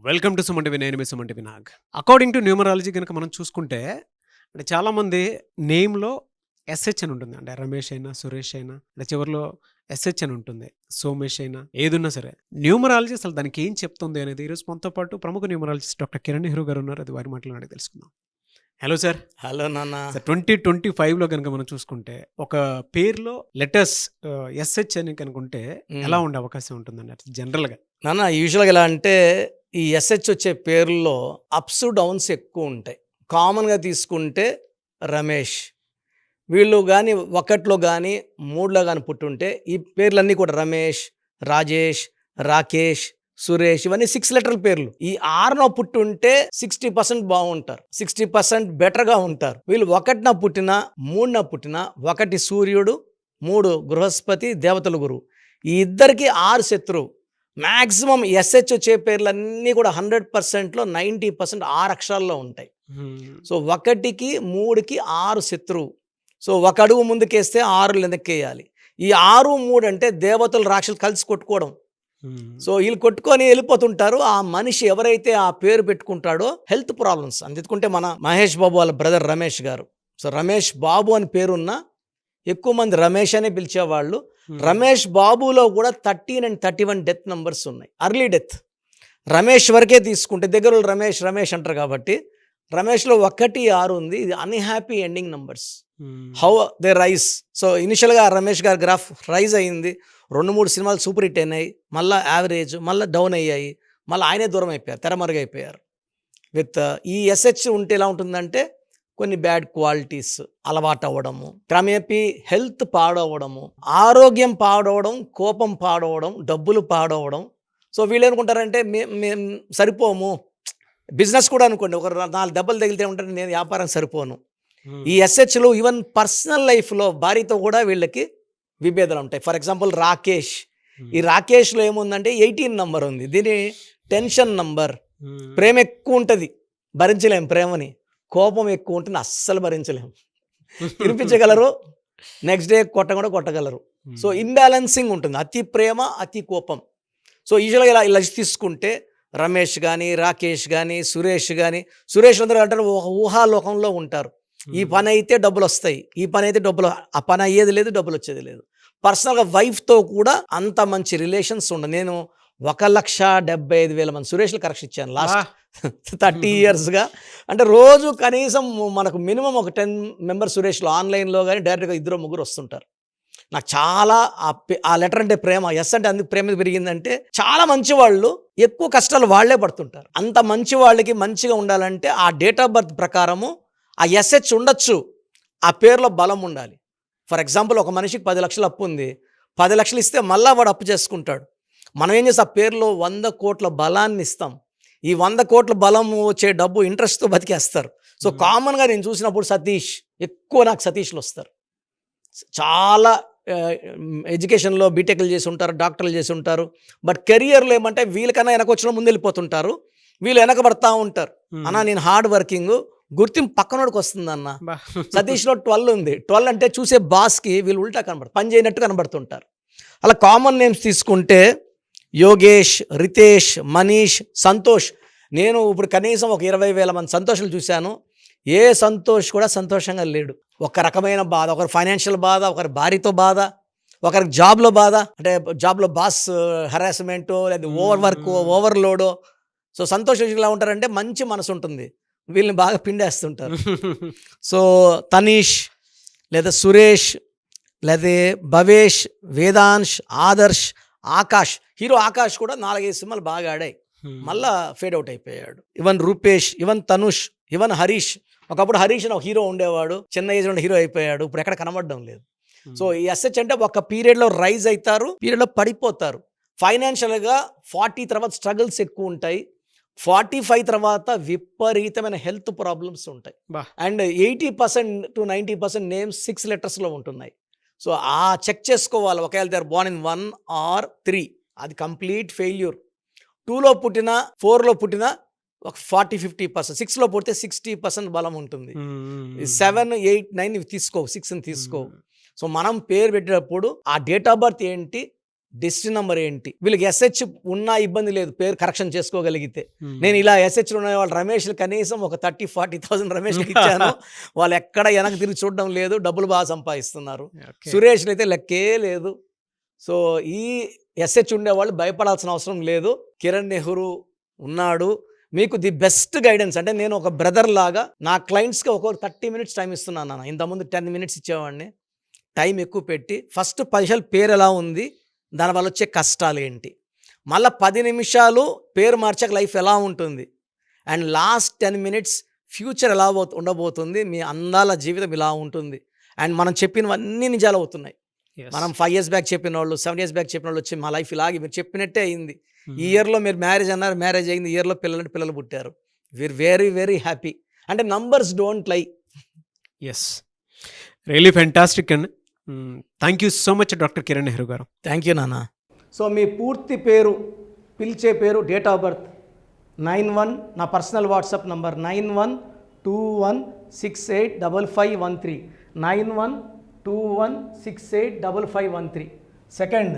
Welcome to Suman TV. నేను మీ Suman TV Nag. According to numerology కనుక మనం చూసుకుంటే అంటే చాలామంది నేమ్‌లో ఎస్‌హెచ్ అని ఉంటుంది. అంటే రమేష్ అయినా, సురేష్ అయినా అంటే చివరిలో ఎస్‌హెచ్ అని ఉంటుంది. సోమేష్ అయినా ఏదున్నా సరే. న్యూమరాలజీ అసలు దానికి ఏం చెప్తుంది అనేది ఈరోజు మనతో పాటు ప్రముఖ న్యూమరాలజిస్ట్ డాక్టర్ కిరణ్ నెహ్రూ గారు ఉన్నారు. అది వారి మాటల్లో అడిగి తెలుసుకుందాం. Hello sir. హలో నాన్న. సార్ 2025లో గనుక మనం చూసుకుంటే ఒక పేరులో లెటర్స్ ఎస్‌హెచ్ అని కనుకుంటే ఎలా ఉండే అవకాశం ఉంటుందండి అట్లా జనరల్‌గా? నాన్న యూజువల్గా ఎలా అంటే ఈ ఎస్హెచ్ వచ్చే పేర్లలో అప్స్ డౌన్స్ ఎక్కువ ఉంటాయి. కామన్గా తీసుకుంటే రమేష్, వీళ్ళు కానీ ఒకటిలో కానీ మూడులో కానీ పుట్టుంటే ఈ పేర్లన్నీ కూడా రమేష్, రాజేష్, రాకేష్, సురేష్ ఇవన్నీ 6 లెటర్ల పేర్లు. ఈ 6లో పుట్టుంటే 60% బాగుంటారు, 60% బెటర్గా ఉంటారు. వీళ్ళు ఒకటిన పుట్టిన, మూడున పుట్టిన, ఒకటి సూర్యుడు, 3 బృహస్పతి, దేవతల గురువు, ఈ ఇద్దరికి 6 శత్రువు. మ్యాక్సిమం ఎస్హెచ్ వచ్చే పేర్లన్నీ కూడా 100%లో 90% 6 అక్షరాల్లో ఉంటాయి. సో 1కి 3కి 6 శత్రువు. సో ఒక అడుగు ముందుకేస్తే 6 వెనక్కేయాలి. ఈ 6, 3 అంటే దేవతలు రాక్షసులు కలిసి కొట్టుకోవడం. సో వీళ్ళు కొట్టుకొని వెళ్ళిపోతుంటారు. ఆ మనిషి ఎవరైతే ఆ పేరు పెట్టుకుంటాడో హెల్త్ ప్రాబ్లమ్స్ అందుకుంటే మన మహేష్ బాబు వాళ్ళ బ్రదర్ రమేష్ గారు. సో రమేష్ బాబు అని పేరున్న ఎక్కువ మంది రమేష్ అనే పిలిచేవాళ్ళు. రమేష్ బాబులో కూడా 13 and 31 డెత్ నెంబర్స్ ఉన్నాయి. Early death. రమేష్ వరకే తీసుకుంటే దగ్గర రమేష్ రమేష్ అంటారు కాబట్టి రమేష్లో 1, 6 ఉంది. ఇది unhappy ending numbers. How they rise. So ఇనిషియల్గా రమేష్ గారి గ్రాఫ్ రైజ్ అయ్యింది. 2-3 సినిమాలు సూపర్ హిట్ అయినాయి, మళ్ళీ యావరేజ్, మళ్ళీ డౌన్ అయ్యాయి, మళ్ళీ ఆయనే దూరం అయిపోయారు, తెరమరుగైపోయారు. విత్ ఈ ఎస్హెచ్ ఉంటే ఎలా ఉంటుందంటే కొన్ని బ్యాడ్ క్వాలిటీస్ అలవాటు అవ్వడము, క్రమేపీ హెల్త్ పాడవడము, ఆరోగ్యం పాడవడం, కోపం పాడవడం, డబ్బులు పాడవడం. సో వీళ్ళు ఏమనుకుంటారంటే మేము సరిపోము. బిజినెస్ కూడా అనుకోండి, ఒక 4 దెబ్బలు తగిలితే ఉంటారు, నేను వ్యాపారం సరిపోను. ఈ ఎస్హెచ్లు ఈవెన్ పర్సనల్ లైఫ్లో భార్యతో కూడా వీళ్ళకి విభేదాలు ఉంటాయి. For example Rakesh. ఈ రాకేష్లో ఏముందంటే 18 నంబర్ ఉంది. దీని టెన్షన్ నంబర్. ప్రేమ ఎక్కువ ఉంటుంది, భరించలేం ప్రేమని. కోపం ఎక్కువ ఉంటుంది, అస్సలు భరించలేము. తినిపించగలరు, నెక్స్ట్ డే కూడా కొట్టగలరు. సో ఇంబ్యాలెన్సింగ్ ఉంటుంది, అతి ప్రేమ అతి కోపం. సో యూజువల్గా ఇలా తీసుకుంటే రమేష్ కానీ, రాకేష్ కానీ, సురేష్ కానీ, సురేష్ అందరూ అంటారు ఒక ఊహాలోకంలో ఉంటారు. ఈ పని అయితే డబ్బులు వస్తాయి, ఈ పని అయితే డబ్బులు, ఆ పని అయ్యేది లేదు, డబ్బులు వచ్చేది లేదు. పర్సనల్గా వైఫ్తో కూడా అంత మంచి రిలేషన్స్ ఉండదు. నేను 1,75,000 మంది సురేష్లు కరెక్షన్ ఇచ్చాను లాస్ట్ 30 ఇయర్స్గా. అంటే రోజు కనీసం మనకు మినిమం ఒక 10 మెంబర్స్ సురేష్లో ఆన్లైన్లో కానీ డైరెక్ట్గా 2-3 వస్తుంటారు. నాకు చాలా ఆ లెటర్ అంటే ప్రేమ. ఎస్ అంటే అందుకు ప్రేమ పెరిగిందంటే చాలా మంచి వాళ్ళు ఎక్కువ కష్టాలు వాళ్లే పడుతుంటారు. అంత మంచి వాళ్ళకి మంచిగా ఉండాలంటే ఆ డేట్ ఆఫ్ బర్త్ ప్రకారము ఆ ఎస్హెచ్ ఉండొచ్చు, ఆ పేరులో బలం ఉండాలి. ఫర్ ఎగ్జాంపుల్ ఒక మనిషికి 10 లక్షలు అప్పు ఉంది, 10 లక్షలు ఇస్తే మళ్ళా వాడు అప్పు చేసుకుంటాడు. మనం ఏం చేస్తాం, ఆ పేరులో 100 కోట్ల బలాన్ని ఇస్తాం. ఈ 100 కోట్ల బలం వచ్చే డబ్బు ఇంట్రెస్ట్తో బతికేస్తారు. సో కామన్గా నేను చూసినప్పుడు సతీష్, ఎక్కువ నాకు సతీష్లు వస్తారు. చాలా ఎడ్యుకేషన్లో బీటెక్లు చేసి ఉంటారు, డాక్టర్లు చేసి ఉంటారు. బట్ కెరియర్లో ఏమంటే వీళ్ళకన్నా వెనకొచ్చిన ముందు వెళ్ళిపోతుంటారు, వీళ్ళు వెనకబడతా ఉంటారు. అన్న నేను హార్డ్ వర్కింగ్, గుర్తింపు పక్కనోడికి వస్తుంది అన్న. సతీష్లో 12 ఉంది. 12 అంటే చూసే బాస్కి వీళ్ళు ఉల్టా కనబడతారు, పని చేయనట్టు కనబడుతుంటారు. అలా కామన్ నేమ్స్ తీసుకుంటే యోగేష్, రితేష్, మనీష్, సంతోష్. నేను ఇప్పుడు కనీసం ఒక 20,000 మంది సంతోషాలు చూశాను. ఏ సంతోష్ కూడా సంతోషంగా లేడు. ఒక రకమైన బాధ, ఒకరి ఫైనాన్షియల్ బాధ, ఒకరి భార్యతో బాధ, ఒకరికి జాబ్లో బాధ, అంటే జాబ్లో బాస్ హెరాస్మెంటో లేదా ఓవర్ వర్క్, ఓవర్లోడో. సో సంతోష్ ఎలా ఉంటారంటే మంచి మనసు ఉంటుంది, వీళ్ళని బాగా పిండేస్తుంటారు. సో తనీష్ లేదా సురేష్ లేదా భవేష్, వేదాంశ్, ఆదర్శ్, ఆకాష్. హీరో ఆకాష్ కూడా 4-5 సినిమాలు బాగా ఆడాయి, మళ్ళా ఫేడ్ అవుట్ అయిపోయాడు. Even Rupesh, even Tanush, even Harish. ఒకప్పుడు హరీష్ అని ఒక హీరో ఉండేవాడు, చిన్న ఏజ్ నుండి హీరో అయిపోయాడు, ఇప్పుడు ఎక్కడ కనబడడం లేదు. సో ఈ ఎస్హెచ్ అంటే ఒక పీరియడ్లో రైజ్ అవుతారు, పీరియడ్లో పడిపోతారు. ఫైనాన్షియల్గా 40 తర్వాత స్ట్రగుల్స్ ఎక్కువ ఉంటాయి, 45 తర్వాత విపరీతమైన హెల్త్ ప్రాబ్లమ్స్ ఉంటాయి. అండ్ 80% to 90% నేమ్స్ 6 లెటర్స్లో ఉంటున్నాయి. సో ఆ చెక్ చేసుకోవాలి. ఒకవేళ they are born in 1 or 3, అది కంప్లీట్ ఫెయిల్యూర్. 2లో పుట్టిన, 4లో పుట్టిన ఒక 40-50%, 6లో పుడితే 60% బలం ఉంటుంది. 7, 8, 9 తీసుకో, 6ని తీసుకో. సో మనం పేరు పెట్టేటప్పుడు ఆ డేట్ ఆఫ్ బర్త్ ఏంటి, డెస్టినీ నెంబర్ ఏంటి, వీళ్ళకి ఎస్హెచ్ ఉన్నా ఇబ్బంది లేదు పేరు కరెక్షన్ చేసుకోగలిగితే. నేను ఇలా ఎస్హెచ్లు ఉన్న వాళ్ళు రమేష్లు కనీసం ఒక 30,000-40,000 రమేష్కి ఇచ్చాను. వాళ్ళు ఎక్కడ వెనక్కి తిరిగి చూడడం లేదు, డబ్బులు బాగా సంపాదిస్తున్నారు. సురేష్లు అయితే లెక్కే లేదు. సో ఈ ఎస్హెచ్ ఉండేవాళ్ళు భయపడాల్సిన అవసరం లేదు. కిరణ్ నెహ్రూ ఉన్నాడు. మీకు ది బెస్ట్ గైడెన్స్. అంటే నేను ఒక బ్రదర్ లాగా నా క్లయింట్స్కి ఒక్కొక్క 30 minutes టైం ఇస్తున్నాను నాన్న. ఇంతకుముందు 10 minutes ఇచ్చేవాడిని. టైం ఎక్కువ పెట్టి ఫస్ట్ 10 నిమిషాలు పేరు ఎలా ఉంది, దానివల్ల వచ్చే కష్టాలు ఏంటి, మళ్ళీ 10 నిమిషాలు పేరు మార్చాక లైఫ్ ఎలా ఉంటుంది, అండ్ లాస్ట్ 10 minutes ఫ్యూచర్ ఎలా ఉండబోతుంది, మీ అందాల జీవితం ఇలా ఉంటుంది. అండ్ మనం చెప్పినవన్నీ నిజాలు అవుతున్నాయి. మనం 5 years బ్యాక్ చెప్పిన వాళ్ళు, 7 years బ్యాక్ చెప్పిన వాళ్ళు వచ్చి మా లైఫ్ ఇలాగే మీరు చెప్పినట్టే అయింది. ఈ ఇయర్లో మీరు మ్యారేజ్ అన్నారు, మ్యారేజ్ అయింది. ఈ ఇయర్లో పిల్లలు పుట్టారు. We are very very happy. అంటే numbers don't lie. Yes, really fantastic and thank you so much doctor Kiran Nehru garu. Thank you నాన్న. సో మీ పూర్తి పేరు, పిలిచే పేరు, డేట్ ఆఫ్ బర్త్ 91, నా పర్సనల్ వాట్సాప్ నంబర్ 9121685513, 9121685513. సెకండ్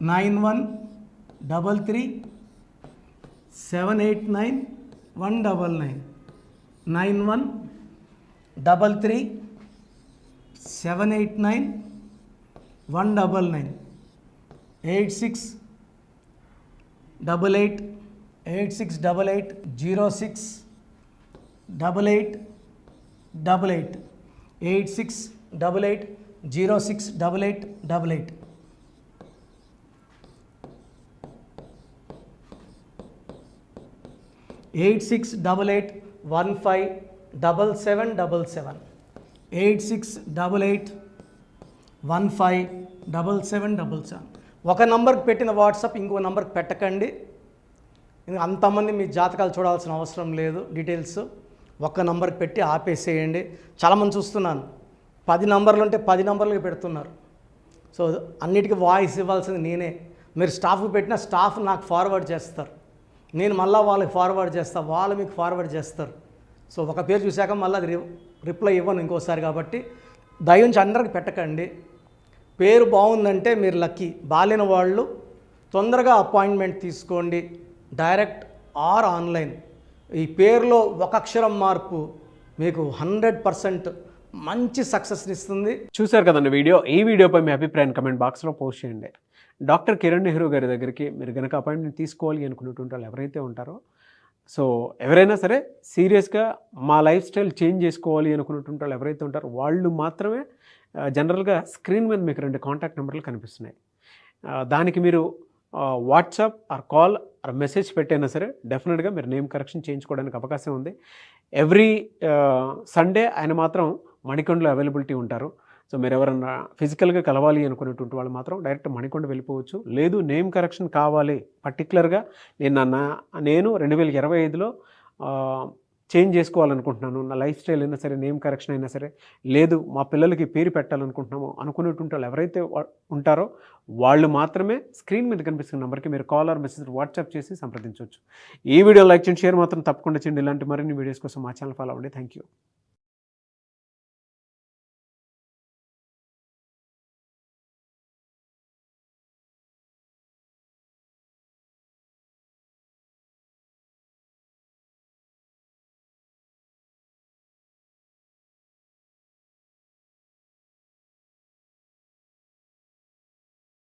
9133789199, 9133789199, 8688068888, 8688068888. 8688157777, 8688157777. ఒక నంబర్కి పెట్టిన వాట్సాప్ ఇంకో నంబర్కి పెట్టకండి. అంతమంది మీ జాతకాలు చూడాల్సిన అవసరం లేదు. డీటెయిల్స్ ఒక్క నంబర్కి పెట్టి ఆపేసేయండి. చాలామంది చూస్తున్నాను 10 నంబర్లు ఉంటే 10 నంబర్లకి పెడుతున్నారు. సో అన్నిటికీ వాయిస్ ఇవ్వాల్సింది నేనే. మీరు స్టాఫ్కి పెట్టిన స్టాఫ్ నాకు ఫార్వర్డ్ చేస్తారు, నేను మళ్ళీ వాళ్ళకి ఫార్వర్డ్ చేస్తాను, వాళ్ళు మీకు ఫార్వర్డ్ చేస్తారు. సో ఒక పేరు చూశాక మళ్ళీ అది రిప్లై ఇవ్వను ఇంకోసారి. కాబట్టి దయించి అందరికి పెట్టకండి. పేరు బాగుందంటే మీరు లక్కీ. బాలేని వాళ్ళు తొందరగా అపాయింట్మెంట్ తీసుకోండి, డైరెక్ట్ ఆర్ ఆన్లైన్. ఈ పేరులో ఒక అక్షరం మార్పు మీకు 100% మంచి సక్సెస్ని ఇస్తుంది. చూశారు కదండి వీడియో. ఈ వీడియోపై మీ అభిప్రాయాన్ని కమెంట్ బాక్స్లో పోస్ట్ చేయండి. డాక్టర్ కిరణ్ నెహ్రూ గారి దగ్గరికి మీరు కనుక అపాయింట్మెంట్ తీసుకోవాలి అనుకున్నటువంటి వాళ్ళు ఎవరైతే ఉంటారో, సో ఎవరైనా సరే సీరియస్గా మా లైఫ్ స్టైల్ చేంజ్ చేసుకోవాలి అనుకున్నటువంటి వాళ్ళు ఎవరైతే ఉంటారో వాళ్ళు మాత్రమే జనరల్గా స్క్రీన్ మీద మీకు 2 కాంటాక్ట్ నెంబర్లు కనిపిస్తున్నాయి. దానికి మీరు WhatsApp or call or message పెట్టైనా సరే డెఫినెట్గా మీరు నేమ్ కరెక్షన్ చేయించుకోవడానికి అవకాశం ఉంది. ఎవ్రీ సండే ఆయన మాత్రం మణికొండలో అవైలబిలిటీ ఉంటారు. సో మీరు ఎవరన్నా ఫిజికల్గా కలవాలి అనుకునేటువంటి వాళ్ళు మాత్రం డైరెక్ట్ మణికొండ వెళ్ళిపోవచ్చు. లేదు నేమ్ కరెక్షన్ కావాలి పర్టికులర్గా నేను 2025లో చేంజ్ చేసుకోవాలనుకుంటున్నాను, నా లైఫ్ స్టైల్ అయినా సరే, నేమ్ కరెక్షన్ అయినా సరే, లేదు మా పిల్లలకి పేరు పెట్టాలనుకుంటున్నాము అనుకునేటువంటి వాళ్ళు ఎవరైతే ఉంటారో వాళ్ళు మాత్రమే స్క్రీన్ మీద కనిపిస్తున్న నెంబర్కి మీరు కాల్ ఆర్ మెసేజ్ వాట్సాప్ చేసి సంప్రదించవచ్చు. ఈ వీడియో లైక్ చేయండి, షేర్ మాత్రం తప్పకుండా చేయండి. ఇలాంటి మరిన్ని వీడియోస్ కోసం మా ఛానల్ ఫాలో అవ్వండి. Thank you.